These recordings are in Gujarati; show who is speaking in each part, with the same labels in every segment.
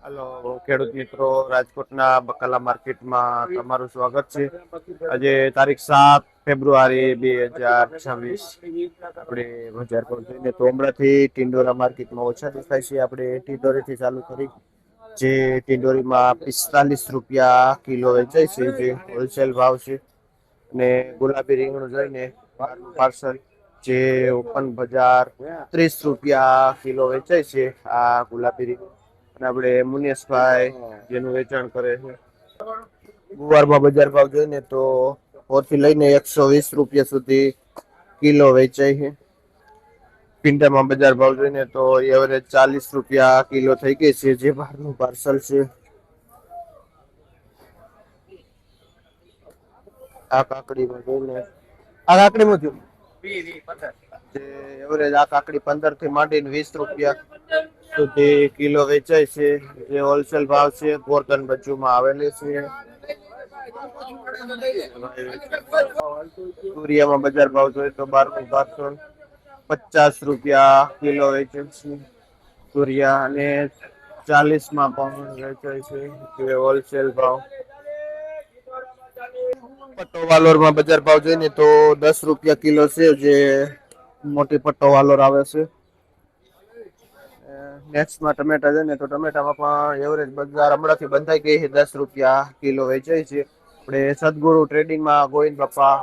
Speaker 1: હાલો ખેડૂત મિત્રો, રાજકોટના બકાલા માર્કેટમાં તમારું સ્વાગત છે. આજે તારીખ 7 ફેબ્રુઆરી 2026 આપણે બજાર પર જોઈને તો હમણાંથી ટિંડોરા માર્કેટમાં ઓછા દેખાય છે. આપણે ટિંડોરીથી ચાલુ કરી જે ટિંડોરીમાં 45 રૂપિયા કિલો વેચાય છે, જે હોલસેલ ભાવ છે. ને ગુલાબી રીંગણું જોઈને પાર્સલ જે ઓપન બજાર 30 રૂપિયા કિલો વેચાય છે. આ ગુલાબી રીંગણું અને આપણે મુનેશભાઈ જેનું વેચાણ કરે છે. ગુવારમાં બજાર ભાવ જોઈને તો 100 થી લઈને 120 રૂપિયા સુધી કિલો વેચાય છે. ભીંડામાં બજાર ભાવ જોઈને તો એવરેજ 40 રૂપિયા કિલો થઈ ગઈ છે, જે બહારનું પાર્સલ છે. આ કાકડીમાં જોઈને આ કાકડીમાં થયું જે એવરેજ આ કાકડી 15 થી માંડીને 20 રૂપિયા સુધી કિલો વેચાય છે, જે હોલસેલ ભાવ છે. ગોરધન બજ્જુમાં આવેલી છે. તુરિયામાં બજાર ભાવ જોઈએ તો 1250 રૂપિયા કિલો વેચે છે તુરિયા, અને 40 માં પણ વેચાય છે, જે હોલસેલ ભાવ. પટ્ટો વાલોરમાં બજાર ભાવ જોઈએ તો 10 રૂપિયા કિલો છે, જે મોટી પટ્ટો વાલોર આવે છે. નેક્સ્ટમાં ટમેટા છે ને તો ટમેટામાં પણ એવરેજ બજાર હમણાંથી બંધાઈ ગઈ છે, 10 રૂપિયા કિલો વેચાય છે. આપણે સદગુરુ ટ્રેડિંગમાં ગોવિંદ બાપા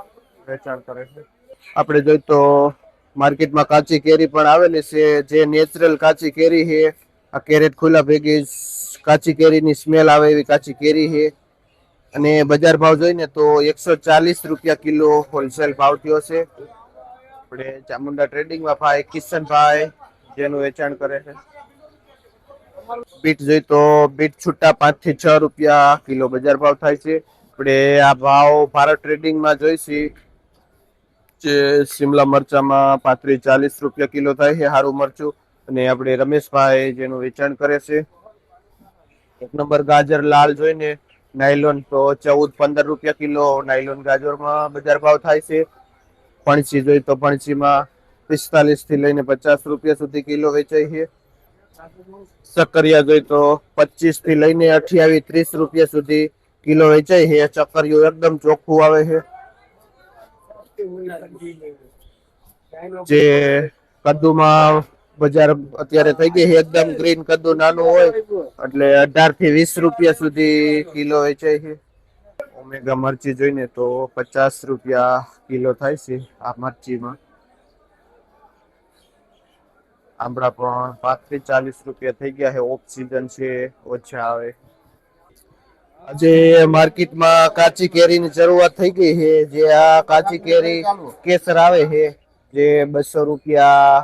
Speaker 1: વેચાણ કરે છે. આપણે જોઈ તો માર્કેટમાં કાચી કેરી પણ આવેલી છે, જે નેચરલ કાચી કેરી છે. આ કેરેટ ખુલ્લા ભેગી કાચી કેરીની સ્મેલ આવે એવી કાચી કેરી છે. અને બજાર ભાવ જોઈને તો 140 રૂપિયા કિલો હોલસેલ ભાવ થયો છે. આપણે ચામુંડા ટ્રેડિંગમાં ભાઈ કિશનભાઈ જેનું વેચાણ કરે છે. બીટ જોઈ તો બીટ છૂટા 5 થી 6 રૂપિયા કિલો બજાર ભાવ થાય છે. આપણે આ ભાવ ભારત ટ્રેડિંગમાં જોઈશી જે શિમલા મરચામાં 35-40 રૂપિયા કિલો થાય છે, સારું મરચું. અને આપણે રમેશભાઈ જેનું વેચાણ કરે છે. એક નંબર ગાજર લાલ જોઈને નાયલોન તો 14-15 રૂપિયા કિલો નાયલોન ગાજરમાં બજાર ભાવ થાય છે. પણસી જોઈ તો પણસીમાં 45 થી લઈને 50 રૂપિયા સુધી કિલો વેચાય છે. સક્કરિયા જોઈ તો 25 થી લઈને 28-30 રૂપિયા સુધી કિલો વેચાય છે. ચક્કરિયું એકદમ ચોખ્ખું આવે છે. જે કદ્દુમાં બજાર અત્યારે થઈ ગઈ છે, એકદમ ગ્રીન કદ્દુ નાનું હોય એટલે 18 થી 20 રૂપિયા સુધી કિલો વેચાય છે. ઓમેગા મરચી જોઈને તો 50 રૂપિયા કિલો થાય છે. આ મરચીમાં આંબળા પણ 35-40 રૂપિયા થઈ ગયા છે. ઓફ સીઝન છે, ઓછા આવે. આજે માર્કેટમાં કાચી કેરીની શરૂઆત થઈ ગઈ છે. જે આ કાચી કેરી કેસર આવે છે, જે 200 રૂપિયા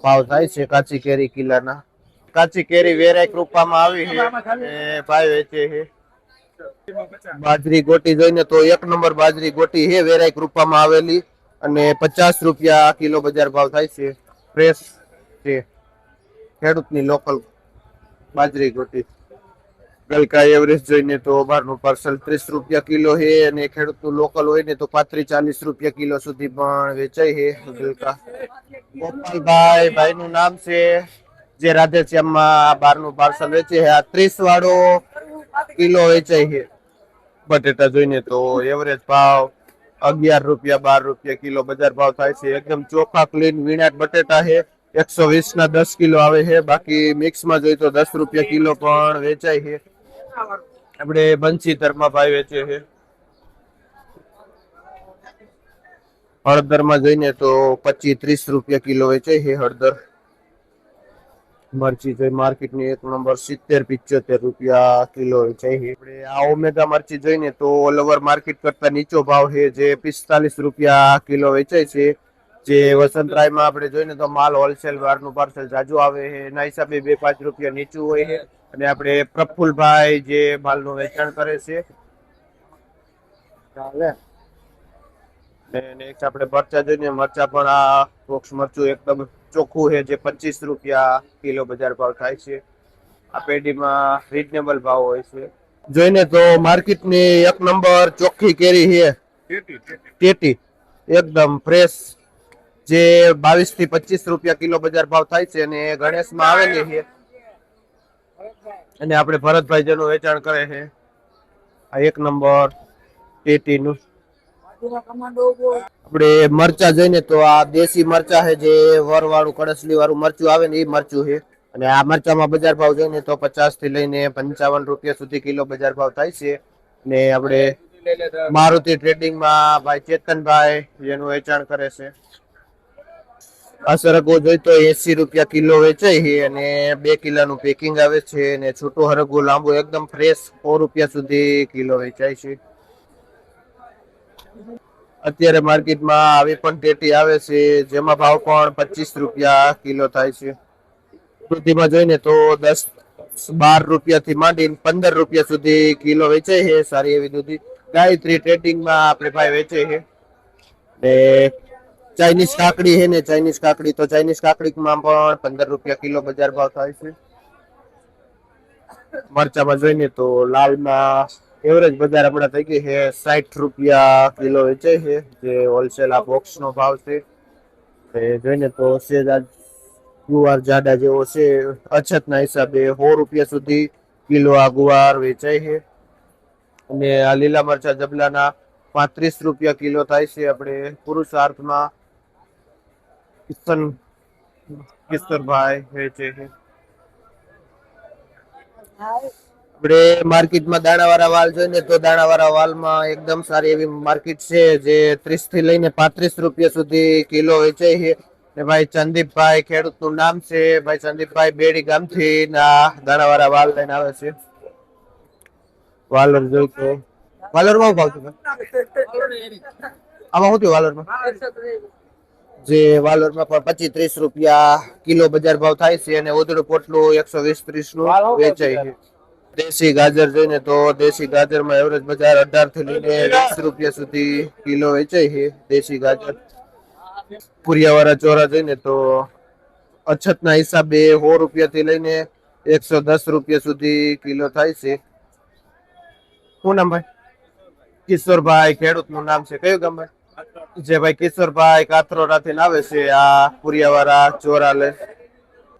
Speaker 1: ભાવ થાય છે કાચી કેરી કિલ્લાના. કાચી કેરી વેરાય કૃપામાં આવી છે, ભાઈ વેચે છે. બાજરી ગોટી જોઈને તો 1 નંબર બાજરી ગોટી છે, વેરાય કૃપામાં આવેલી, અને 50 રૂપિયા કિલો બજાર ભાવ થાય છે. ફ્રેશ છે, ખેડૂતની લોકલ બાજરી ગોટી. ગલકા એવરેજ જોઈને તો બહારનું પાર્સલ 30 રૂપિયા કિલો છે, અને ખેડૂતનું લોકલ હોય ને તો 35-40 રૂપિયા કિલો સુધી પણ વેચાય છે ગલકા. ગોપાલભાઈ ભાઈનું નામ છે, જે રાધેશ્યામમાં બહારનું પાર્સલ વેચે છે. આ 30 વાળો કિલો વેચાય છે. બટેટા જોઈને તો એવરેજ ભાવ 11 રૂપિયા 12 રૂપિયા કિલો બજાર ભાવ થાય છે. એકદમ ચોખા ક્લીન વીણાટ બટેટા છે. 120 ના 10 કિલો આવે છે. બાકી મિક્સમાં જોઈએ તો 10 રૂપિયા કિલો પણ વેચાય છે. આપણે બંસીધરમાં ભાઈ વેચે છે. હળદરમાં જોઈને તો 25-30 રૂપિયા કિલો વેચાય છે હળદર. મરચી જોઈ માર્કેટની 1 નંબર 70-75 રૂપિયા કિલો વેચાય છે. આપણે આ ઓમેગા મરચી જોઈને તો ઓલ ઓવર માર્કેટ કરતા નીચો ભાવ છે, જે 45 રૂપિયા કિલો વેચાય છે. જે વસંતરાયમાં આપણે જોઈને તો માલ હોલસેલ બહારનું પાર્સલ જાજુ આવે છે, એના હિસાબે 2-5 રૂપિયા નીચું હોય છે. અને આપણે પ્રફુલભાઈ જે માલનું વેચાણ કરે છે. નેક્સ્ટ આપણે મરચા જોઈએ. મરચા પણ આ બોક્સ મરચું એકદમ ચોખ્ખું છે, જે 25 રૂપિયા કિલો બજાર ભાવ થાય છે. આ પેઢીમાં રીઝનેબલ ભાવ હોય છે. જોઈને તો માર્કેટની 1 નંબર ચોખ્ખી કેરી છે, ટેટી એકદમ ફ્રેશ, જે 22 થી 25 રૂપિયા કિલો બજાર ભાવ થાય છે. અને ગણેશમાં આવેલી છે અને આપણે ભરતભાઈ જેનું વેચાણ કરે છે આ 1 નંબર ટેટી નું આપણે મરચા જોઈને તો આ દેશી મરચા છે જે વરવાળું કડસલી વાળું મરચું આવે ને એ મરચું છે અને આ મરચામાં બજાર ભાવ જોઈને તો 50 થી લઈને 55 રૂપિયા સુધી કિલો બજાર ભાવ થાય છે ને આપણે મારુતિ ટ્રેડિંગ માં ભાઈ ચેતનભાઈ જેનું વેચાણ કરે છે આ સરગવો જોઈ તો 80 રૂપિયા કિલો વેચાય છે અને 2 કિલોનું પેકિંગ આવે છે અને છોટું હરગવું લાંબુ એકદમ ફ્રેશ 100 રૂપિયા સુધી કિલો વેચાય છે અત્યારે માર્કેટમાં આવી પણ ટેટી આવે છે જેમાં ભાવ પણ 25 રૂપિયા કિલો થાય છે સુધીમાં જોઈને તો 10-12 રૂપિયાથી માંડીને 15 રૂપિયા સુધી કિલો વેચાય છે સારી એવી દૂધી ગાયત્રી ટ્રેડિંગમાં આપણે ભાઈ વેચે છે ને ચાઇનીઝ કાકડી છે ને ચાઇનીઝ કાકડી તો ચાઇનીઝ કાકડીમાં પણ 15 રૂપિયા કિલો બજાર ભાવ થાય છે મરચામાં જોઈને તો લાલમાં એવરેજ બજાર આપણા થઈ ગઈ છે 60 રૂપિયા કિલો વેચાય છે જે હોલસેલ આ બોક્સ નો ભાવ છે જોઈને તો સેજ ગુવાર જાડા જેવો છે અછતના હિસાબે 100 રૂપિયા સુધી કિલો આ ગુવાર વેચાય છે અને આ લીલા મરચા જબલાના 35 રૂપિયા કિલો થાય છે આપણે પુરુષાર્થમાં કિશોરભાઈ વેચે છે આપણે માર્કેટમાં દાણાવાળા વાલ જોઈને તો દાણાવાળા વાલમાં એકદમ સારી એવી માર્કેટ છે જે 30 થી લઈને 35 રૂપિયા સુધી કિલો વેચાય છે ને ભાઈ ચંદીપભાઈ ખેડૂતનું નામ છે ભાઈ ચંદીપભાઈ બેડી ગામથી ના દાણાવાળા વાલ લઈને આવે છે વાલોર જોઈ તો વાલોરમાં ભાવ છે આમાં શું થયું વાલોરમાં જે વાલોરમાં પણ 25-30 રૂપિયા કિલો બજાર ભાવ થાય છે અને ઉધડું પોટલું 120-130 નું વેચાય છે દેશી ગાજર જોઈને તો દેશી ગાજરમાં એવરેજ બજાર 18 થી લઈને 20 રૂપિયા સુધી કિલો વેચાય છે દેશી ગાજર પુરિયાવાળા ચોરા જોઈને તો અછતના હિસાબે 100 રૂપિયા થી લઈને 110 રૂપિયા સુધી કિલો થાય છે શું નામ ભાઈ કિશોરભાઈ ખેડૂત નું નામ છે કયું ગામ ભાઈ જે ભાઈ કિશોરભાઈ કાથરોડાથી આવે છે આ પુરિયાવાળા ચોરા લે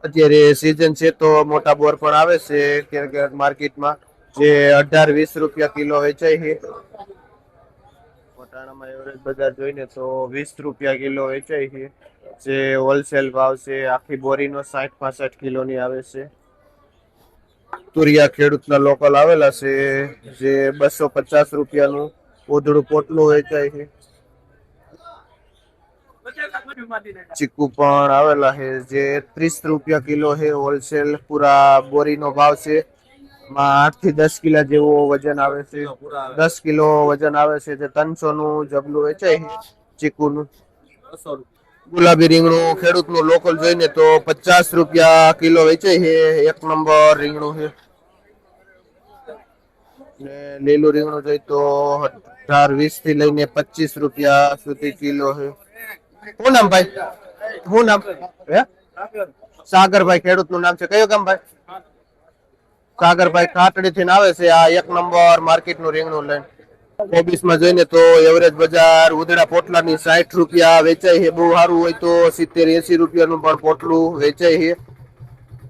Speaker 1: અત્યારે સીઝન છે તો મોટા બોર પણ આવે છે ક્યારેક માર્કેટમાં જે 18-20 રૂપિયા કિલો વેચાય છે વટાણામાં એવરેજ બજાર જોઈને તો 20 રૂપિયા કિલો વેચાય છે જે હોલસેલ ભાવ છે આખી બોરીનો 60-65 કિલોની આવે છે તુરિયા ખેડૂતના લોકલ આવેલા છે જે 250 રૂપિયાનું ઉધડું પોટલું વેચાય છે ચીકુ પણ આવેલા છે જે 30 રૂપિયા કિલો છે હોલસેલ પૂરા બોરીનો ભાવ છે 8 થી 10 કિલો જેવો વજન આવે છે 10 કિલો વજન આવે છે જે 300 નું જબલું વેચાય છે ચીકુનું ગુલાબી રીંગણું ખેડૂતનું લોકલ જોઈને તો 50 રૂપિયા કિલો વેચાય છે 1 નંબર રીંગણું છે ને લીલું રીંગણું જોઈ તો 18-20 થી લઈને 25 રૂપિયા સુધી કિલો છે શું નામ ભાઈ શું નામ હે સાગરભાઈ ખેડૂત નું નામ છે કયું ગામ ભાઈ સાગરભાઈ કાટડી થી આવે છે આ 1 નંબર માર્કેટ નું રીંગણું લઈને કોબીસ માં જોઈને તો એવરેજ બજાર ઉધડા પોટલા ની 60 રૂપિયા વેચાય છે બહુ સારું હોય તો 70-80 રૂપિયા નું પણ પોટલું વેચાય છે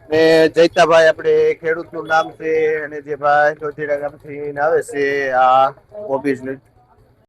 Speaker 1: ને જયતાભાઈ આપણે ખેડૂત નું નામ છે અને જે ભાઈ ચોથીડા ગામ થી આવે છે આ કોબીસ લઈને